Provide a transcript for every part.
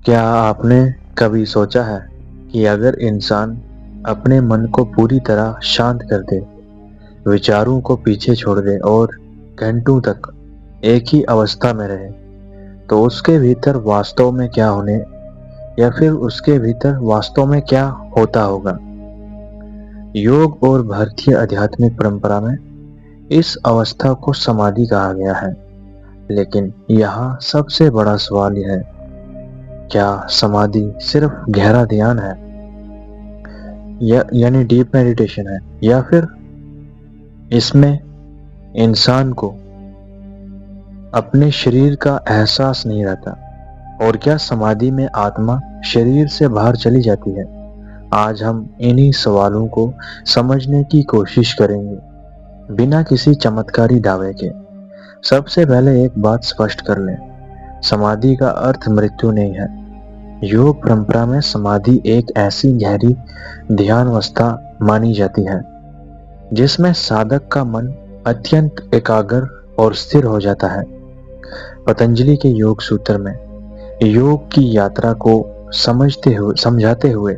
क्या आपने कभी सोचा है कि अगर इंसान अपने मन को पूरी तरह शांत कर दे, विचारों को पीछे छोड़ दे और घंटों तक एक ही अवस्था में रहे, तो उसके भीतर वास्तव में क्या होने या फिर उसके भीतर वास्तव में क्या होता होगा? योग और भारतीय आध्यात्मिक परंपरा में इस अवस्था को समाधि कहा गया है। लेकिन यहाँ सबसे बड़ा सवाल यह है, क्या समाधि सिर्फ गहरा ध्यान है यानी डीप मेडिटेशन है, या फिर इसमें इंसान को अपने शरीर का एहसास नहीं रहता? और क्या समाधि में आत्मा शरीर से बाहर चली जाती है? आज हम इन्हीं सवालों को समझने की कोशिश करेंगे, बिना किसी चमत्कारी दावे के। सबसे पहले एक बात स्पष्ट कर लें, समाधि का अर्थ मृत्यु नहीं है। योग परंपरा में समाधि एक ऐसी गहरी ध्यान अवस्था मानी जाती है जिसमें साधक का मन अत्यंत एकाग्र और स्थिर हो जाता है। पतंजलि के योग सूत्र में योग की यात्रा को समझाते हुए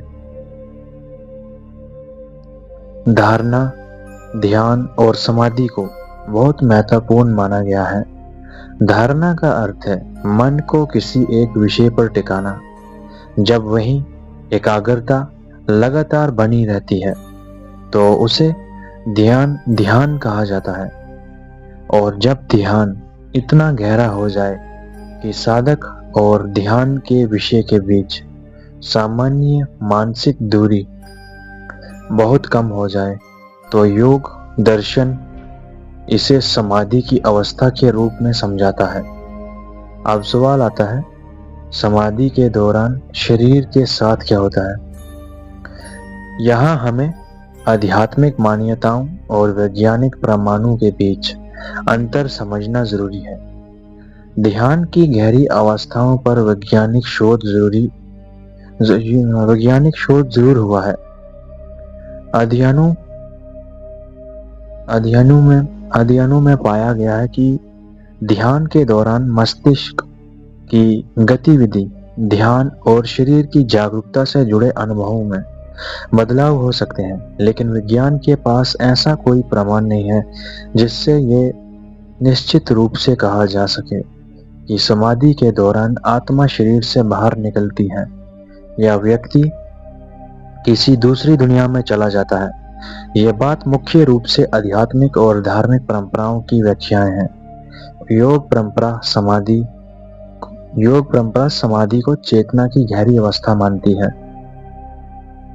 धारणा, ध्यान और समाधि को बहुत महत्वपूर्ण माना गया है। धारणा का अर्थ है मन को किसी एक विषय पर टिकाना। जब वही एकाग्रता लगातार बनी रहती है तो उसे ध्यान कहा जाता है। और जब ध्यान इतना गहरा हो जाए कि साधक और ध्यान के विषय के बीच सामान्य मानसिक दूरी बहुत कम हो जाए, तो योग दर्शन इसे समाधि की अवस्था के रूप में समझाता है। अब सवाल आता है, समाधि के दौरान शरीर के साथ क्या होता है? यहाँ हमें आध्यात्मिक मान्यताओं और वैज्ञानिक प्रमाणों के बीच अंतर समझना जरूरी है। ध्यान की गहरी अवस्थाओं पर वैज्ञानिक शोध जरूर हुआ है। अध्ययनों में पाया गया है कि ध्यान के दौरान मस्तिष्क की गतिविधि, ध्यान और शरीर की जागरूकता से जुड़े अनुभवों में बदलाव हो सकते हैं। लेकिन विज्ञान के पास ऐसा कोई प्रमाण नहीं है जिससे ये निश्चित रूप से कहा जा सके कि समाधि के दौरान आत्मा शरीर से बाहर निकलती है या व्यक्ति किसी दूसरी दुनिया में चला जाता है। यह बात मुख्य रूप से आध्यात्मिक और धार्मिक परंपराओं की व्याख्याएं हैं। योग परंपरा समाधि को चेतना की गहरी अवस्था मानती है।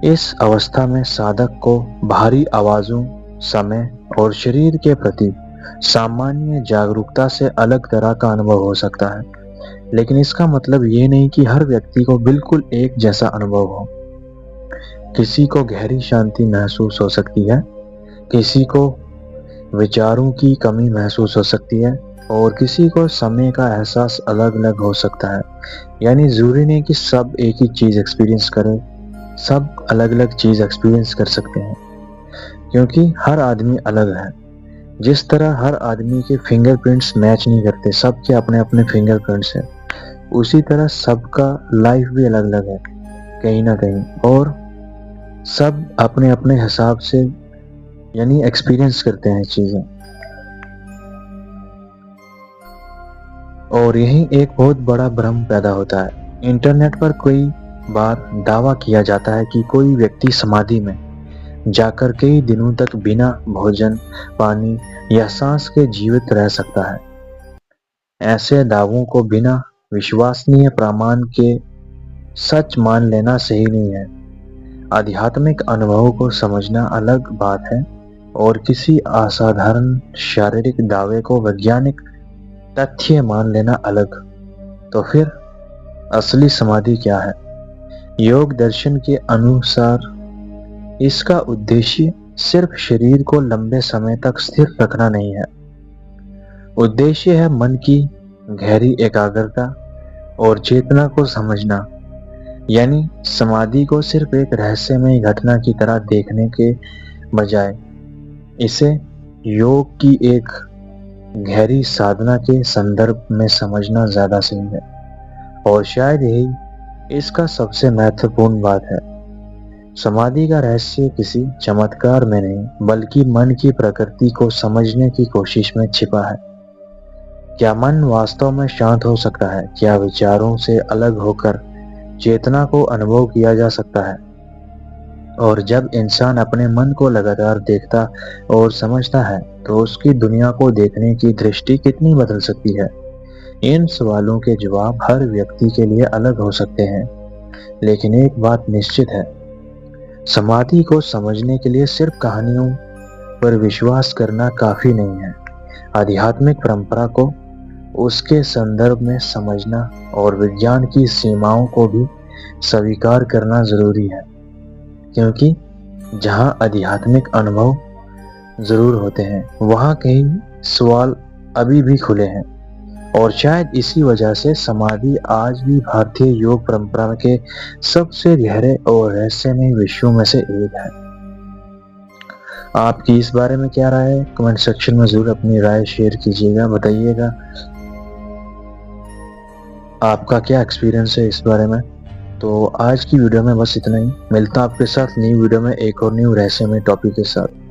इस अवस्था में साधक को बाहरी आवाजों, समय और शरीर के प्रति सामान्य जागरूकता से अलग तरह का अनुभव हो सकता है। लेकिन इसका मतलब ये नहीं कि हर व्यक्ति को बिल्कुल एक जैसा अनुभव हो। किसी को गहरी शांति महसूस हो सकती है, किसी को विचारों की कमी महसूस हो सकती है और किसी को समय का एहसास अलग अलग हो सकता है। यानी जरूरी नहीं कि सब एक ही चीज एक्सपीरियंस करें, सब अलग अलग चीज एक्सपीरियंस कर सकते हैं, क्योंकि हर आदमी अलग है। जिस तरह हर आदमी के फिंगरप्रिंट्स मैच नहीं करते, सबके अपने अपने फिंगरप्रिंट्स हैं, उसी तरह सबका लाइफ भी अलग अलग है कहीं ना कहीं, और सब अपने अपने हिसाब से यानी एक्सपीरियंस करते हैं चीजें। और यही एक बहुत बड़ा भ्रम पैदा होता है। इंटरनेट पर कई बार दावा किया जाता है कि कोई व्यक्ति समाधि में जाकर कई दिनों तक बिना भोजन, पानी या सांस के जीवित रह सकता है। ऐसे दावों को बिना विश्वसनीय प्रमाण के सच मान लेना सही नहीं है। आध्यात्मिक अनुभवों को समझना अलग बात है और किसी असाधारण शारीरिक दावे को वैज्ञानिक तथ्य मान लेना अलग। तो फिर असली समाधि क्या है? योग दर्शन के अनुसार इसका उद्देश्य सिर्फ शरीर को लंबे समय तक स्थिर रखना नहीं है। उद्देश्य है मन की गहरी एकाग्रता और चेतना को समझना। यानी समाधि को सिर्फ एक रहस्यमय घटना की तरह देखने के बजाय इसे योग की एक गहरी साधना के संदर्भ में समझना ज्यादा सही है। और शायद यही इसका सबसे महत्वपूर्ण बात है, समाधि का रहस्य किसी चमत्कार में नहीं बल्कि मन की प्रकृति को समझने की कोशिश में छिपा है। क्या मन वास्तव में शांत हो सकता है? क्या विचारों से अलग होकर चेतना को अनुभव किया जा सकता है? और जब इंसान अपने मन को लगातार देखता और समझता है तो उसकी दुनिया को देखने की दृष्टि कितनी बदल सकती है? इन सवालों के जवाब हर व्यक्ति के लिए अलग हो सकते हैं, लेकिन एक बात निश्चित है, समाधि को समझने के लिए सिर्फ कहानियों पर विश्वास करना काफी नहीं है। आध्यात्मिक परंपरा को उसके संदर्भ में समझना और विज्ञान की सीमाओं को भी स्वीकार करना जरूरी है, क्योंकि जहां आध्यात्मिक अनुभव जरूर होते हैं, वहां कई सवाल अभी भी खुले हैं। और शायद इसी वजह से समाधि आज भी भारतीय योग परंपरा के सबसे गहरे और रहस्यमय विषयों में से एक है। आपकी इस बारे में क्या राय है? कमेंट सेक्शन में जरूर अपनी राय शेयर कीजिएगा, बताइएगा आपका क्या एक्सपीरियंस है इस बारे में। तो आज की वीडियो में बस इतना ही। मिलता हूं आपके साथ नई वीडियो में एक और न्यू रहस्यमय टॉपिक के साथ।